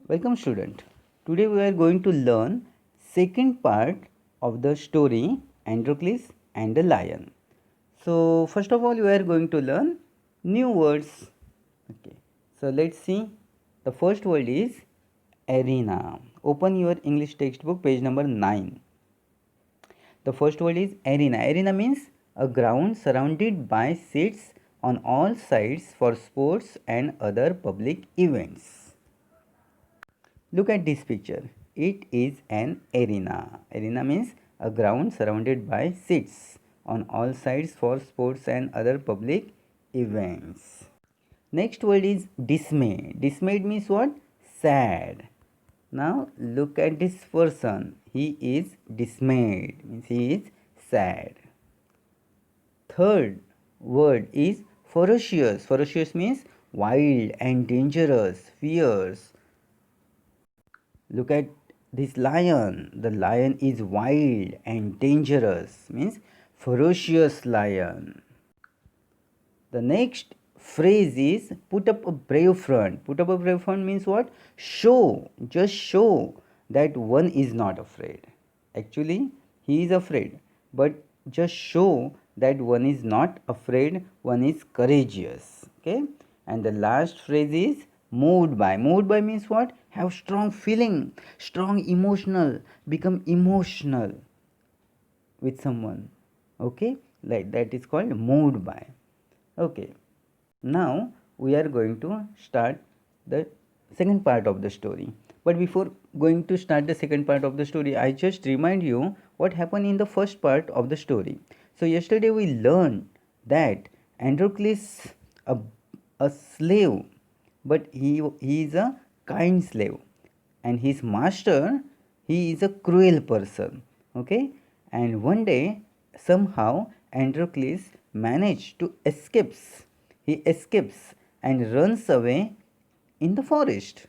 Welcome student. Today we are going to learn second part of the story Androcles and the lion. So first of all we are going to learn new words. Okay. So let's see. The first word is arena. Open your English textbook page number 9. The first word is arena. Arena means a ground surrounded by seats on all sides for sports and other public events. Look at this picture. It is an arena. Arena means a ground surrounded by seats on all sides for sports and other public events. Next word is dismay. Dismayed means what? Sad. Now look at this person. He is dismayed. Means he is sad. Third word is ferocious. Ferocious means wild and dangerous, fierce. Look at this lion. The lion is wild and dangerous, means ferocious lion. The next phrase is put up a brave front. Put up a brave front means what? Show, just show that one is not afraid. Actually, he is afraid, but just show that one is not afraid, one is courageous. Okay, and the last phrase is moved by. Moved by means what? Have strong feeling, strong emotional, become emotional with someone. Okay, like that is called moved by. Okay, now we are going to start the second part of the story. But before going to start the second part of the story, I just remind you what happened in the first part of the story. So yesterday we learned that Androcles, a, a slave, but he is a kind slave, and his master, he is a cruel person. Okay, and one day somehow Androcles managed to escapes. He escapes and runs away in the forest.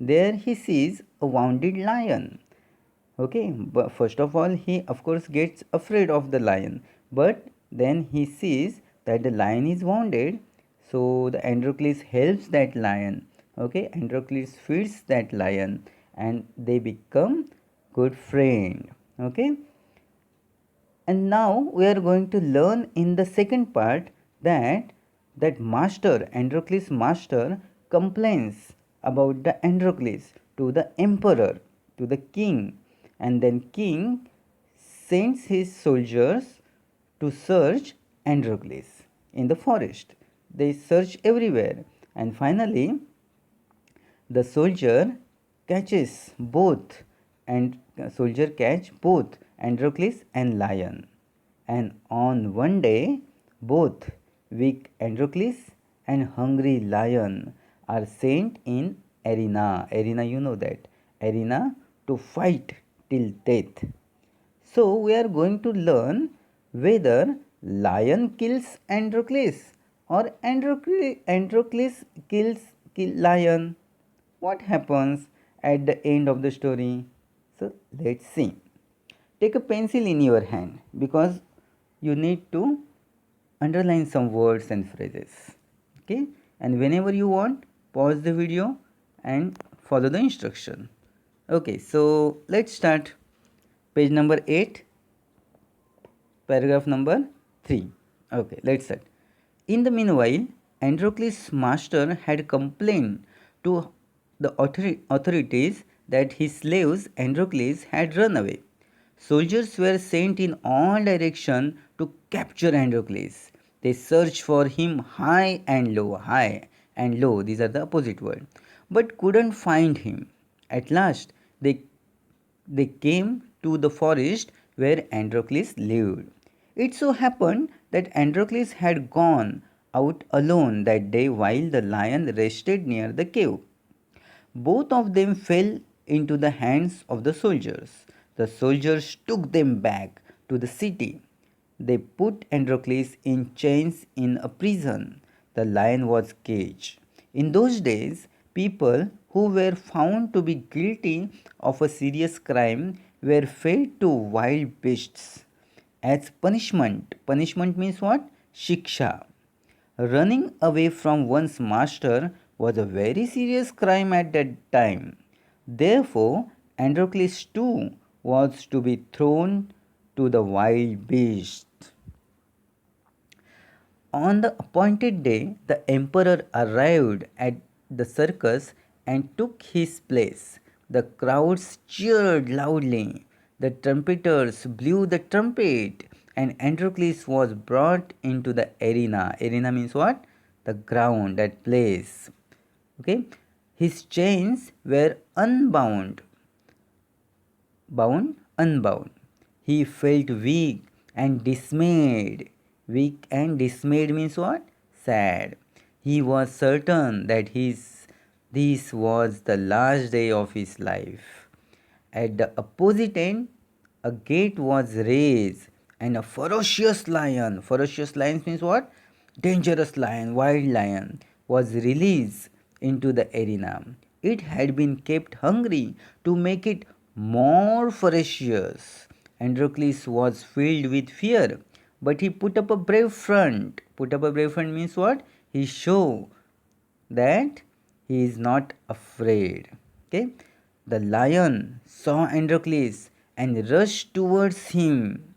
There he sees a wounded lion. Okay, but first of all, he of course gets afraid of the lion, but then he sees that the lion is wounded, so the Androcles helps that lion. Okay, Androcles feeds that lion, and they become good friend. Okay, and now we are going to learn in the second part that master, Androcles master, complains about the Androcles to the emperor, to the king, and then king sends his soldiers to search Androcles in the forest. They search everywhere, and finally the soldier catches both, and soldier catch both Androcles and lion. And on one day, both weak Androcles and hungry lion are sent in arena. Arena, you know that. Arena to fight till death. So we are going to learn whether lion kills Androcles or Androcles kill lion. What happens at the end of the story? So let's see. Take a pencil in your hand because you need to underline some words and phrases. Okay, and whenever you want, pause the video and follow the instruction. Okay, so let's start. Page number 8, paragraph number 3. Okay, let's start. In the meanwhile, Androcles' master had complained to the authorities that his slaves Androcles had run away. Soldiers were sent in all directions to capture Androcles. They searched for him high and low, these are the opposite word, but couldn't find him. At last, they came to the forest where Androcles lived. It so happened that Androcles had gone out alone that day while the lion rested near the cave. Both of them fell into the hands of the soldiers. The soldiers took them back to the city. They put Androcles in chains in a prison. The lion was caged. In those days, people who were found to be guilty of a serious crime were fed to wild beasts as punishment. Punishment means what? Shiksha. Running away from one's master was a very serious crime at that time. Therefore, Androcles too was to be thrown to the wild beasts. On the appointed day, the emperor arrived at the circus and took his place. The crowds cheered loudly. The trumpeters blew the trumpet, and Androcles was brought into the arena. Arena means what? The ground, that place. Okay? His chains were unbound. He felt weak and dismayed. Weak and dismayed means what? Sad. He was certain that this was the last day of his life. At the opposite end, a gate was raised, and a ferocious lion means what? Dangerous lion, wild lion, was released into the arena. It had been kept hungry to make it more ferocious. Androcles was filled with fear, but he put up a brave front. Put up a brave front means what? He showed that he is not afraid. Okay, the lion saw Androcles and rushed towards him,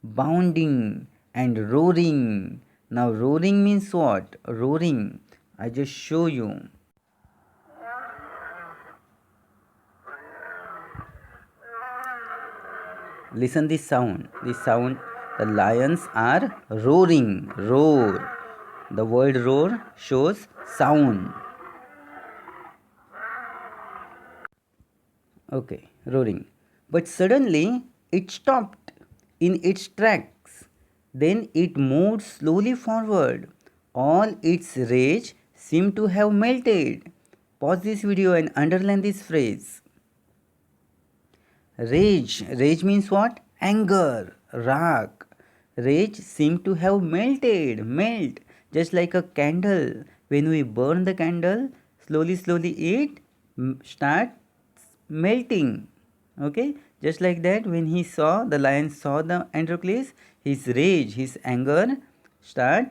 bounding and roaring. Now, roaring means what? Roaring. I just show you. Listen this sound. This sound. The lions are roaring. Roar. The word roar shows sound. Okay, roaring. But suddenly it stopped in its tracks. Then it moved slowly forward. All its rage seemed to have melted. Pause this video and underline this phrase. Rage. Rage means what? Anger. Rag. Rage seemed to have melted. Melt. Just like a candle. When we burn the candle, slowly it starts melting. Okay, just like that, when the lion saw the Androcles, his rage, his anger start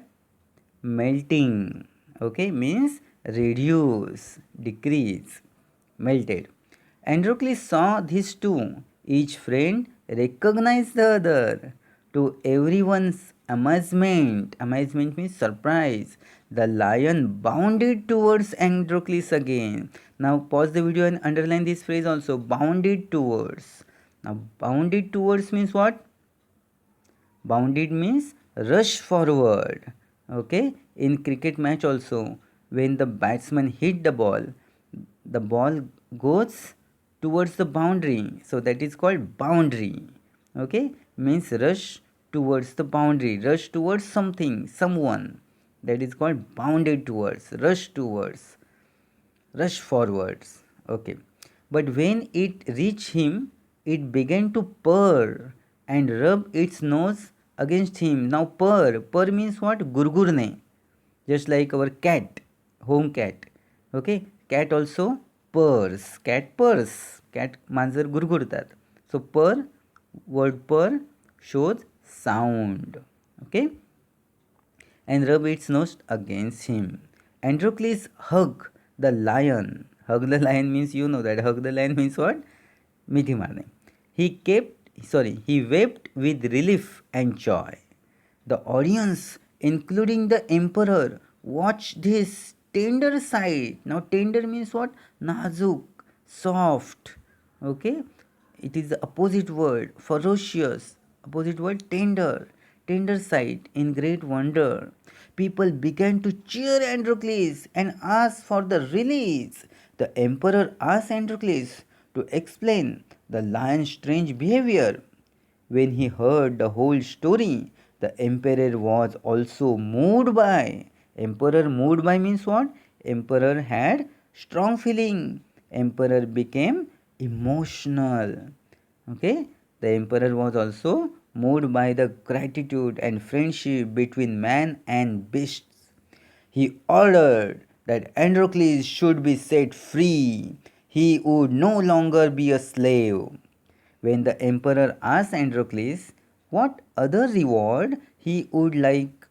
melting. Okay, means reduce, decrease, melted. Androcles saw these two. Each friend recognized the other. To everyone's amazement means surprise, the lion bounded towards Androcles again. Now pause the video and underline this phrase also, bounded towards. Now bounded towards means what? Bounded means rush forward. Okay, in cricket match also, when the batsman hit the ball goes towards the boundary, so that is called boundary. Okay, means rush towards the boundary, rush towards something, someone, that is called bounded towards, rush forwards. Okay, but when it reached him, it began to purr and rub its nose against him. Now purr means what? Gurgurne, just like our cat, home cat. Okay, cat also purrs, cat मांजर गुरगुरतात. So purr, word purr shows sound. Okay, and rub its nose against him. Androcles hug the lion. Hug the lion means, you know that hug the lion means what? मिठी मारणे. He wept with relief and joy. The audience, including the emperor, watched this tender sight. Now, tender means what? Nazuk, soft. Okay, it is the opposite word, ferocious. Opposite word, tender. Tender sight in great wonder. People began to cheer Androcles and ask for the release. The emperor asked Androcles to explain the lion's strange behavior. When he heard the whole story, the emperor was also moved by. Emperor moved by means what? Emperor had strong feeling. Emperor became emotional. Okay, the emperor was also moved by the gratitude and friendship between man and beasts. He ordered that Androcles should be set free. He would no longer be a slave. When the emperor asked Androcles what other reward he would like,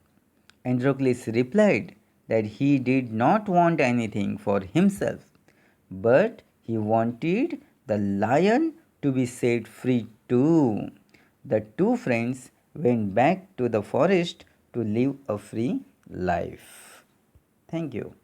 Androcles replied that he did not want anything for himself, but He wanted the lion to be set free too. The two friends went back to the forest to live a free life. Thank you.